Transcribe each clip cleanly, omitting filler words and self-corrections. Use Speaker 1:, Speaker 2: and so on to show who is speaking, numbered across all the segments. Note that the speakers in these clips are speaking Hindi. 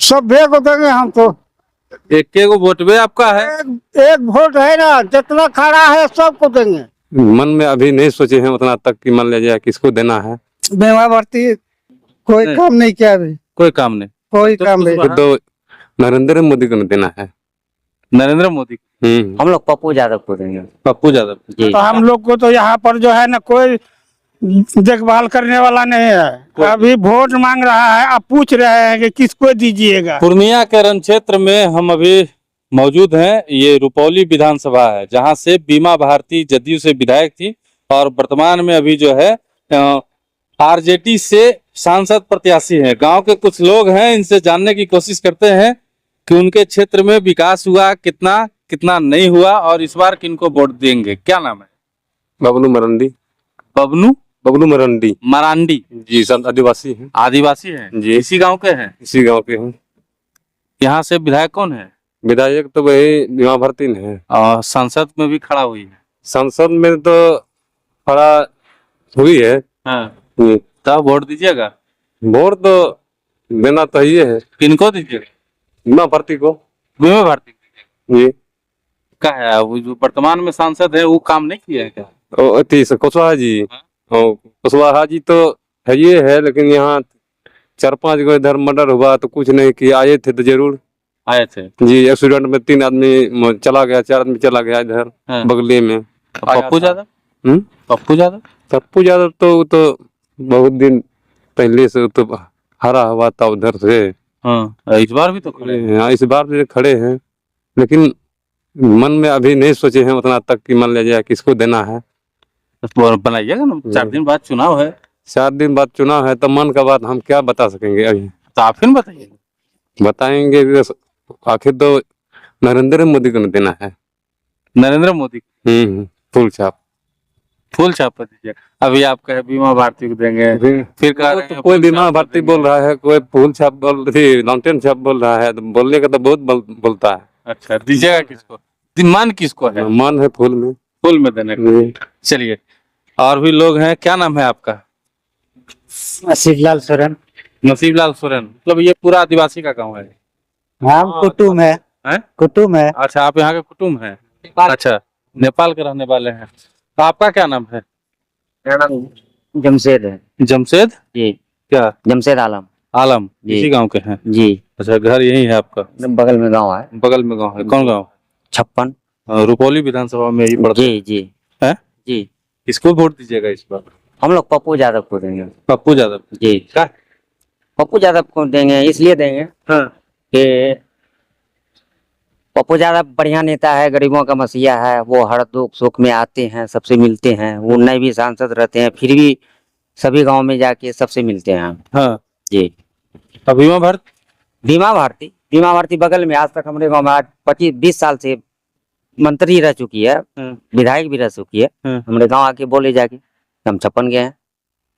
Speaker 1: सभ्य को देंगे हम तो।
Speaker 2: एक के को वोट भी आपका है?
Speaker 1: एक वोट है ना, जितना खड़ा है सबको देंगे।
Speaker 3: मन में अभी नहीं सोचे हैं उतना तक कि मान लिया जाए किसको देना है।
Speaker 1: बीमा भर्ती कोई
Speaker 2: नहीं।
Speaker 1: काम नहीं किया अभी,
Speaker 2: कोई काम नहीं।
Speaker 1: कोई
Speaker 2: तो
Speaker 1: काम नहीं।
Speaker 2: कुशवाहा?
Speaker 3: तो नरेंद्र मोदी को देना है।
Speaker 2: नरेंद्र मोदी।
Speaker 4: हम लोग पप्पू यादव को देंगे।
Speaker 2: पप्पू यादव।
Speaker 4: जी।
Speaker 1: तो हम लोग को तो यहाँ पर जो है ना कोई देखभाल करने वाला नहीं है। अभी वोट मांग रहा है, आप पूछ रहे हैं कि किसको दीजिएगा।
Speaker 2: पूर्णिया के रण क्षेत्र में हम अभी मौजूद हैं। ये रुपौली विधानसभा है जहां से बीमा भारती जदयू से विधायक थी और वर्तमान में अभी जो है आरजेडी से सांसद प्रत्याशी हैं। गांव के कुछ लोग हैं, इनसे जानने की कोशिश करते हैं कि उनके क्षेत्र में विकास हुआ कितना कितना नहीं हुआ और इस बार किनको वोट देंगे। क्या नाम है?
Speaker 3: बबलू मरंडी।
Speaker 2: बबलू
Speaker 3: मरंडी
Speaker 2: मरांडी
Speaker 3: जी, सब आदिवासी हैं।
Speaker 2: आदिवासी हैं
Speaker 3: जी।
Speaker 2: इसी गांव के हैं?
Speaker 3: इसी गांव के हैं।
Speaker 2: यहाँ से विधायक कौन है?
Speaker 3: विधायक तो वही बीमा भारती है
Speaker 2: और संसद में भी खड़ा हुई है।
Speaker 3: संसद में तो खड़ा हुई है।
Speaker 2: हाँ।
Speaker 3: हम्म,
Speaker 2: तब वोट दीजिएगा?
Speaker 3: वोट तो देना तो ही है।
Speaker 2: किनको दीजिएगा?
Speaker 3: बीमा भारती को।
Speaker 2: बीमा भारती
Speaker 3: जी।
Speaker 2: का है वो जो वर्तमान में सांसद है, वो काम नहीं किया है क्या?
Speaker 3: कुशवाहा जी। कुशवाहा जी तो है ये है, लेकिन यहाँ 4-5 गो इधर मर्डर हुआ तो कुछ नहीं किया। आए थे तो जरूर
Speaker 2: आए थे
Speaker 3: जी। एक्सीडेंट में 3 आदमी चला गया, 4 आदमी चला गया इधर
Speaker 2: हाँ।
Speaker 3: बगले में।
Speaker 2: पप्पू यादव? पप्पू यादव?
Speaker 3: पप्पू यादव तो बहुत दिन पहले से तो हरा हुआ था उधर से।
Speaker 2: हाँ, इस बार भी तो खड़े हैं।
Speaker 3: हाँ, इस बार भी खड़े हैं, लेकिन मन में अभी नहीं सोचे हैं उतना तक कि मान लिया जाए किसको देना है।
Speaker 2: तो बनाइएगा ना, 4 दिन बाद चुनाव है।
Speaker 3: 4 दिन बाद चुनाव है तो मन का बात हम क्या बता सकेंगे अभी।
Speaker 2: तो आप फिर बताइए।
Speaker 3: बताएंगे आखिर तो नरेंद्र मोदी को देना है।
Speaker 2: नरेंद्र मोदी
Speaker 3: फुल छाप।
Speaker 2: फुल छाप पर दीजिएगा। अभी आप कहे बीमा भारती को देंगे, फिर कह रहे हैं
Speaker 3: कोई बीमा भारती बोल रहा है, कोई फुल छाप बोल रही, लॉन्टेन छाप बोल रहा है। तो बोलने का तो बहुत बोलता है।
Speaker 2: अच्छा, दीजिएगा किसको? मन किसको है?
Speaker 3: मन है फुल में।
Speaker 2: फुल में देने को। चलिए, और भी लोग हैं। क्या नाम है आपका?
Speaker 1: नसीबलाल सोरेन।
Speaker 2: नसीबलाल सोरेन। मतलब ये पूरा आदिवासी का गांव है?
Speaker 1: हम कुटुम है। कुटुम है।
Speaker 2: अच्छा, आप यहाँ के कुटुम्ब हैं? अच्छा, नेपाल के रहने वाले हैं। तो आपका क्या नाम है?
Speaker 4: जमशेद है।
Speaker 2: जमशेद?
Speaker 4: जी।
Speaker 2: क्या?
Speaker 4: जमशेद आलम।
Speaker 2: आलम? इसी गांव के हैं?
Speaker 4: जी।
Speaker 2: अच्छा, घर यही है आपका?
Speaker 4: बगल में गांव है।
Speaker 2: बगल में गांव है? कौन गांव?
Speaker 4: 56।
Speaker 2: रुपौली विधानसभा में यही पड़ता
Speaker 4: जी जी
Speaker 2: है?
Speaker 4: जी।
Speaker 2: किसको वोट दीजिएगा इस बार?
Speaker 4: हम लोग पप्पू यादव को देंगे।
Speaker 2: पप्पू यादव?
Speaker 4: जी।
Speaker 2: क्या?
Speaker 4: पप्पू यादव को देंगे, इसलिए देंगे कि पप्पू यादव बढ़िया नेता है, गरीबों का मसीहा है। वो हर दुख सुख में आते हैं, सबसे मिलते हैं। वो नए भी सांसद रहते हैं, फिर भी सभी गांव में जाके सबसे मिलते हैं।
Speaker 2: हाँ
Speaker 4: जी।
Speaker 2: बीमा भारती?
Speaker 4: बीमा भारती बगल में। आज तक हमारे गांव में आज 25-20 साल से मंत्री रह चुकी है, विधायक भी रह चुकी है। हमारे गांव आके बोले जाके हम 56 गए हैं।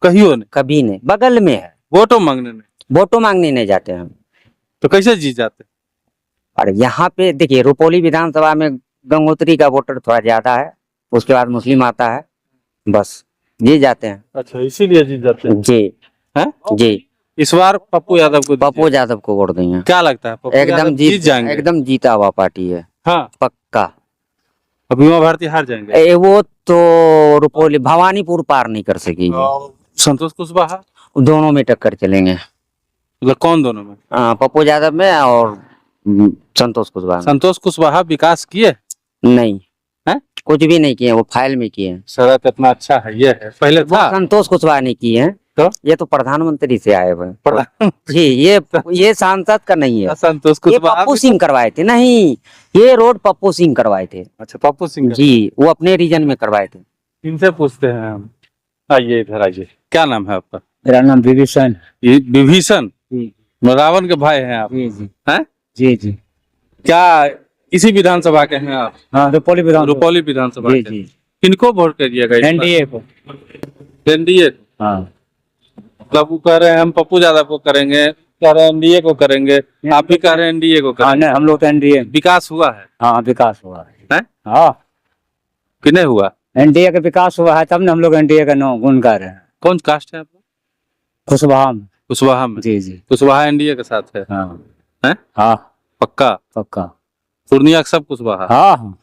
Speaker 2: कहियो नहीं?
Speaker 4: कभी नहीं। बगल में है।
Speaker 2: वोटो मांगने नहीं?
Speaker 4: वोटो मांगने नहीं जाते हम।
Speaker 2: तो कैसे जीत जाते?
Speaker 4: और यहाँ पे देखिए, रुपौली विधानसभा में गंगोत्री का वोटर थोड़ा ज्यादा है, उसके बाद मुस्लिम आता है, बस जीत जाते हैं।
Speaker 2: अच्छा, इसीलिए जीत जाते हैं?
Speaker 4: जी
Speaker 2: हैं?
Speaker 4: जी।
Speaker 2: इस बार पप्पू यादव को?
Speaker 4: पप्पू यादव को वोट देंगे।
Speaker 2: क्या लगता है पप्पू
Speaker 4: एकदम
Speaker 2: यादव जीत जाएंगे?
Speaker 4: एकदम जीता हुआ पार्टी है।
Speaker 2: हाँ,
Speaker 4: पक्का।
Speaker 2: और बीमा भारती हार जाएंगे?
Speaker 4: वो तो रुपौली भवानीपुर पार नहीं कर सकेगी।
Speaker 2: संतोष कुशवाहा?
Speaker 4: दोनों में टक्कर चलेंगे।
Speaker 2: मतलब कौन दोनों में?
Speaker 4: पप्पू यादव में और संतोष कुशवाहा।
Speaker 2: संतोष कुशवाहा विकास किए?
Speaker 4: नहीं
Speaker 2: है?
Speaker 4: कुछ भी नहीं किए। वो फाइल में किए हैं।
Speaker 2: सड़क इतना अच्छा है, ये है पहले था।
Speaker 4: संतोष कुशवाहा ने किए हैं।
Speaker 2: तो
Speaker 4: ये तो प्रधानमंत्री से आए हुए जी। ये सांसद का नहीं है।
Speaker 2: संतोष
Speaker 4: ये
Speaker 2: कुशवाहा
Speaker 4: पप्पू सिंह करवाए थे। नहीं, ये रोड पप्पू सिंह करवाए थे।
Speaker 2: अच्छा, पप्पू सिंह
Speaker 4: जी, वो अपने रीजन में करवाए थे।
Speaker 2: इनसे पूछते हैं हम। आइए इधर आइए। क्या नाम है आपका?
Speaker 1: मेरा नाम विभीषण।
Speaker 2: ये विभीषण? रावण के भाई हैं आप?
Speaker 1: जी
Speaker 2: हैं?
Speaker 1: जी जी।
Speaker 2: क्या इसी विधानसभा के हैं आप?
Speaker 1: हाँ, रुपौली
Speaker 2: रुपौली विधानसभा
Speaker 1: जी
Speaker 2: के।
Speaker 1: जी।
Speaker 2: किनको वोट करिएगा इस बार?
Speaker 1: एनडीए को।
Speaker 2: एनडीए?
Speaker 1: हाँ।
Speaker 2: मतलब वो कह रहे हैं हम पप्पू यादव को करेंगे, कह रहे हैं एनडीए को करेंगे, आप भी कह रहे हैं एनडीए को
Speaker 1: हाँ,
Speaker 2: करेंगे।
Speaker 1: नहीं, हम लोग तो एनडीए।
Speaker 2: विकास हुआ है?
Speaker 1: हाँ, विकास हुआ है।
Speaker 2: हैं?
Speaker 1: हाँ,
Speaker 2: कि नहीं हुआ?
Speaker 1: एनडीए का विकास हुआ है, तब ना हम लोग एनडीए का नाम गुण कर रहे हैं।
Speaker 2: कौन कास्ट है आपका?
Speaker 1: कुशवाहा में।
Speaker 2: कुशवाहा में?
Speaker 1: जी जी।
Speaker 2: कुशवाहा एनडीए के साथ है।
Speaker 1: हाँ।
Speaker 2: हैं?
Speaker 5: हाँ
Speaker 2: पक्का
Speaker 5: पक्का।
Speaker 2: पूर्णिया का सब कुशवाहा
Speaker 5: हाँ हाँ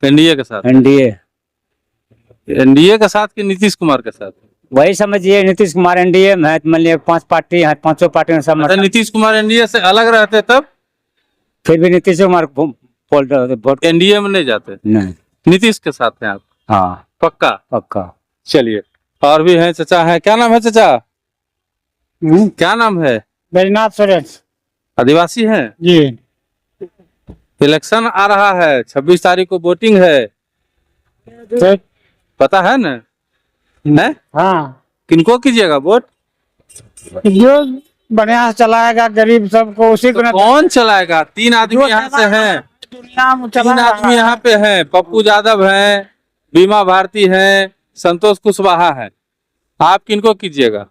Speaker 2: एनडीए के साथ,
Speaker 5: एनडीए।
Speaker 2: एनडीए के साथ कि नीतीश कुमार के साथ?
Speaker 5: वही समझिए नीतीश कुमार एनडीए में है, मान लिया 5 पार्टी है, 5 पार्टी में सब
Speaker 2: अगर नीतीश कुमार एनडीए से अलग रहते तब
Speaker 5: फिर भी नीतीश कुमार वोट
Speaker 2: एनडीए में नहीं जाते,
Speaker 5: नहीं।
Speaker 2: नीतीश के साथ हैं आप?
Speaker 5: हाँ
Speaker 2: पक्का।
Speaker 5: पक्का।
Speaker 2: चलिए और भी हैं चाचा हैं, क्या नाम है चाचा? क्या नाम है?
Speaker 1: बैजनाथ सोरेन
Speaker 2: आदिवासी हैं?
Speaker 1: जी।
Speaker 2: इलेक्शन आ रहा है, 26 तारीख को वोटिंग है,
Speaker 1: तो
Speaker 2: पता है ना? है?
Speaker 1: हाँ,
Speaker 2: किनको कीजिएगा वोट?
Speaker 1: जो बढ़िया से चलाएगा गरीब सबको उसी को
Speaker 2: तो
Speaker 1: न-
Speaker 2: कौन चलाएगा? 3 आदमी
Speaker 1: जो
Speaker 2: यहाँ से
Speaker 1: चला-
Speaker 2: हैं,
Speaker 1: दुनिया में
Speaker 2: 3
Speaker 1: चला
Speaker 2: आदमी यहाँ पे हैं, पप्पू यादव हैं, बीमा भारती हैं, संतोष कुशवाहा है। आप किनको कीजिएगा?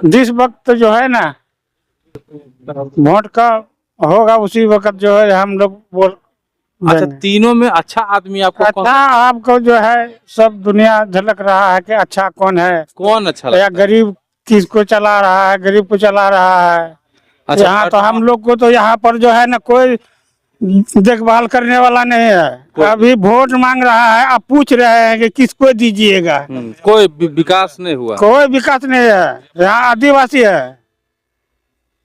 Speaker 1: जिस वक्त जो है ना वोट का होगा उसी वक्त जो है हम लोग वोट
Speaker 2: अच्छा,
Speaker 1: देंगे।
Speaker 2: तीनों में अच्छा आदमी आपको कौन
Speaker 1: अच्छा आपको जो है सब दुनिया झलक रहा है कि अच्छा कौन है
Speaker 2: कौन अच्छा
Speaker 1: या
Speaker 2: लगता है?
Speaker 1: गरीब किसको चला रहा है, गरीब को चला रहा है।
Speaker 2: अच्छा,
Speaker 1: यहाँ तो हम लोग को तो यहाँ पर जो है ना कोई देखभाल करने वाला नहीं है। अभी वोट मांग रहा है, आप पूछ रहे हैं कि किसको दीजिएगा।
Speaker 2: कोई विकास नहीं हुआ।
Speaker 1: कोई विकास नहीं है। यहाँ आदिवासी है,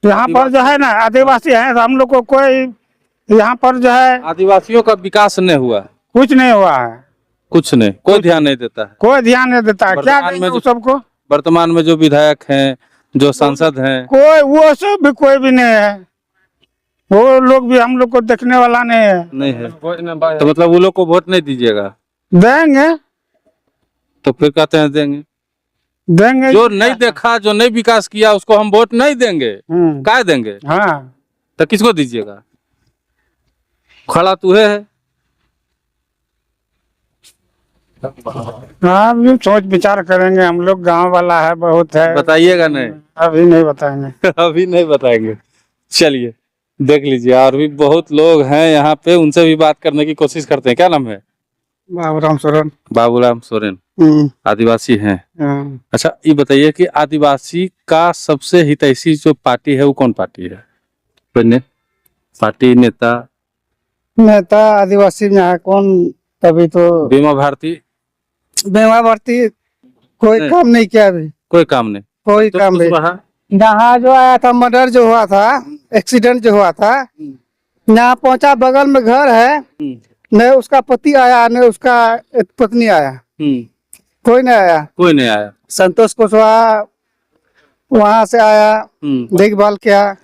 Speaker 1: यहाँ पर जो है ना आदिवासी है, तो हम लोग को कोई यहाँ पर जो है
Speaker 2: आदिवासियों का विकास नहीं हुआ,
Speaker 1: कुछ नहीं हुआ है,
Speaker 2: कुछ नहीं, कोई ध्यान नहीं देता है।
Speaker 1: कोई ध्यान नहीं देता है। क्या
Speaker 2: वर्तमान में
Speaker 1: देंगे
Speaker 2: जो-
Speaker 1: उस सबको?
Speaker 2: वर्तमान में जो विधायक हैं, जो सांसद हैं,
Speaker 1: कोई वो सब भी कोई भी नहीं है। वो लोग भी हम लोग को देखने वाला नहीं है।
Speaker 2: नहीं है, तो मतलब वो लोग को वोट नहीं दीजिएगा?
Speaker 1: देंगे
Speaker 2: तो फिर कहते हैं देंगे।
Speaker 1: देंगे
Speaker 2: जो नहीं देखा, जो नहीं विकास किया, उसको हम वोट नहीं देंगे। क्या देंगे?
Speaker 1: हाँ
Speaker 2: तो किसको दीजिएगा? खड़ा तूहे है।
Speaker 1: हाँ भी सोच विचार करेंगे हम लोग, गांव वाला है बहुत है।
Speaker 2: बताइएगा नहीं?
Speaker 1: अभी नहीं बताएंगे।
Speaker 2: अभी नहीं बताएंगे। चलिए देख लीजिए, और भी बहुत लोग हैं यहाँ पे, उनसे भी बात करने की कोशिश करते हैं। क्या नाम है?
Speaker 1: बाबूराम सोरेन।
Speaker 2: बाबूराम सोरेन, आदिवासी हैं। अच्छा ये बताइए कि आदिवासी का सबसे हितैषी जो पार्टी है वो कौन पार्टी है? कोई पार्टी नेता?
Speaker 1: नेता आदिवासी में है कौन? तभी तो
Speaker 2: बीमा भारती
Speaker 1: बीमा भर्ती कोई
Speaker 2: नहीं।
Speaker 1: काम नहीं किया अभी,
Speaker 2: कोई काम नहीं।
Speaker 1: कोई
Speaker 2: तो
Speaker 1: काम नहीं।
Speaker 2: कुशवाहा?
Speaker 1: यहाँ जो आया था मर्डर जो हुआ था, एक्सीडेंट जो हुआ था, यहाँ पहुंचा, बगल में घर है, न उसका पति आया न उसका पत्नी आया, कोई नहीं आया।
Speaker 2: कोई नहीं आया।
Speaker 1: संतोष कुशवाहा वहां से आया, देखभाल किया।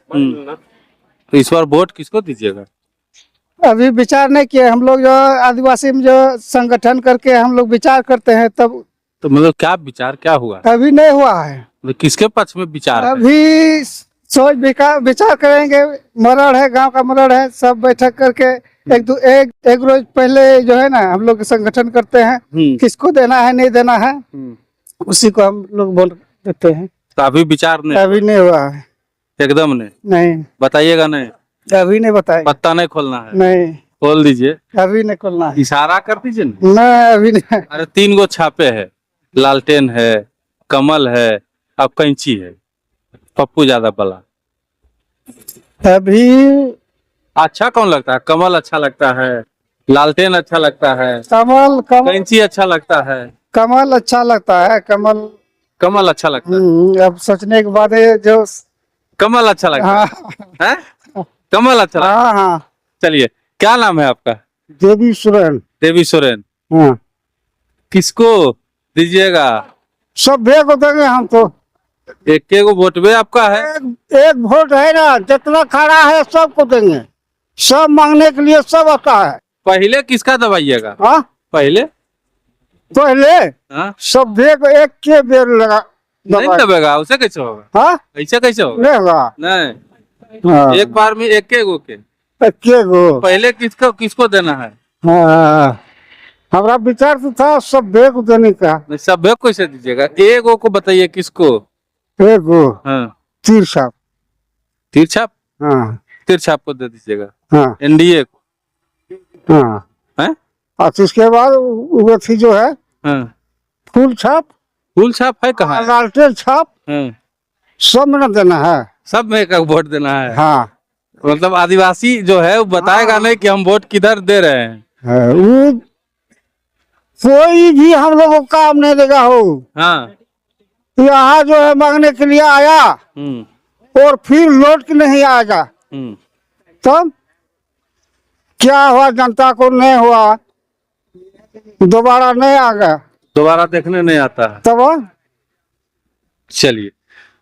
Speaker 2: तो इस बार वोट किसको दीजिएगा?
Speaker 1: अभी विचार नहीं किए हम लोग, जो आदिवासी में जो संगठन करके हम लोग विचार करते हैं तब।
Speaker 2: तो मतलब क्या विचार क्या हुआ?
Speaker 1: अभी नहीं हुआ है।
Speaker 2: मतलब किसके पक्ष में विचार है?
Speaker 1: अभी सोच विचार करेंगे। मरड़ है, गांव का मरड़ है, सब बैठक करके एक रोज पहले जो है ना हम लोग संगठन करते हैं, किसको देना है नहीं देना है, उसी को हम लोग बोल देते हैं।
Speaker 2: तो अभी विचार नहीं?
Speaker 1: अभी नहीं हुआ है।
Speaker 2: एकदम नहीं?
Speaker 1: नहीं,
Speaker 2: बताइएगा नहीं?
Speaker 1: अभी नहीं बताए।
Speaker 2: पत्ता नहीं खोलना है?
Speaker 1: नहीं,
Speaker 2: खोल दीजिए।
Speaker 1: अभी नहीं खोलना है।
Speaker 2: इशारा कर दीजिए ना।
Speaker 1: नहीं, अभी नहीं।
Speaker 2: अरे 3 गो छापे है, लालटेन है, कमल है, अब कैंची है, पप्पू यादव वाला।
Speaker 1: अभी
Speaker 2: अच्छा कौन लगता है? कमल अच्छा लगता है, लालटेन अच्छा लगता है,
Speaker 1: कमल
Speaker 2: कैंची अच्छा लगता है?
Speaker 1: कमल अच्छा लगता है।
Speaker 2: कमल अच्छा लगता है।
Speaker 1: अब सोचने के बाद ये जो
Speaker 2: कमल अच्छा लगता
Speaker 1: हाँ
Speaker 2: है? कमल अच्छा लगता है।
Speaker 1: हाँ हाँ।
Speaker 2: चलिए क्या नाम है आपका?
Speaker 1: देवी सोरेन।
Speaker 2: देवी सोरेन।
Speaker 1: हाँ,
Speaker 2: किसको दीजिएगा?
Speaker 1: सब को देंगे हम तो।
Speaker 2: एक एक वोट भी आपका है?
Speaker 1: एक वोट है ना, जितना खड़ा है सबको देंगे। सब मांगने के लिए सब आता है।
Speaker 2: पहले किसका दबाइएगा?
Speaker 1: हाँ,
Speaker 2: पहले
Speaker 1: पहले
Speaker 2: हाँ?
Speaker 1: सब एक के बेर लगा
Speaker 2: नहीं दबेगा, उसे कैसे होगा?
Speaker 1: हाँ,
Speaker 2: ऐसे कैसे होगा?
Speaker 1: नहीं होगा।
Speaker 2: नहीं,
Speaker 1: हाँ,
Speaker 2: एक बार में एक गो के।
Speaker 1: के गो।
Speaker 2: पहले किसको देना है?
Speaker 1: हाँ, हमारा विचार तो था सब को देने का।
Speaker 2: नहीं, सब कैसे दीजिएगा? एक गो को बताइए किसको?
Speaker 1: एक गो
Speaker 2: हाँ,
Speaker 1: तीर साहब।
Speaker 2: तिरछाप?
Speaker 1: हाँ
Speaker 2: तिरछाप को दे दीजिएगा।
Speaker 1: हाँ
Speaker 2: एनडीए को
Speaker 1: हाँ।
Speaker 2: हैं?
Speaker 1: और इसके बाद वो थी जो है
Speaker 2: हाँ,
Speaker 1: फूल छाप,
Speaker 2: फूल छाप है कहाँ?
Speaker 1: लालटेन छाप,
Speaker 2: हाँ,
Speaker 1: सब में न देना है।
Speaker 2: सब में एक वोट देना है।
Speaker 1: हाँ,
Speaker 2: मतलब आदिवासी जो है वो बताएगा नहीं कि हम वोट किधर दे रहे हैं।
Speaker 1: वो कोई भी हम लोगों को काम नहीं देगा हो।
Speaker 2: हाँ।
Speaker 1: यहाँ जो है मांगने के लिए आया और फिर लौट के नहीं आएगा, तब क्या हुआ? जनता को नहीं हुआ, दोबारा नहीं आ गया,
Speaker 2: दोबारा देखने नहीं आता है।
Speaker 1: तब
Speaker 2: चलिए,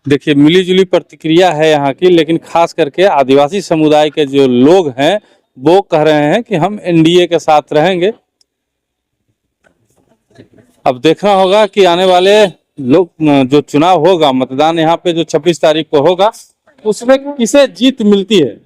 Speaker 2: देखिए मिली जुली प्रतिक्रिया है यहाँ की, लेकिन खास करके आदिवासी समुदाय के जो लोग हैं वो कह रहे हैं कि हम एनडीए के साथ रहेंगे। अब देखना होगा कि आने वाले लोग जो चुनाव होगा, मतदान यहाँ पे जो 26 तारीख को होगा, उसमें किसे जीत मिलती है।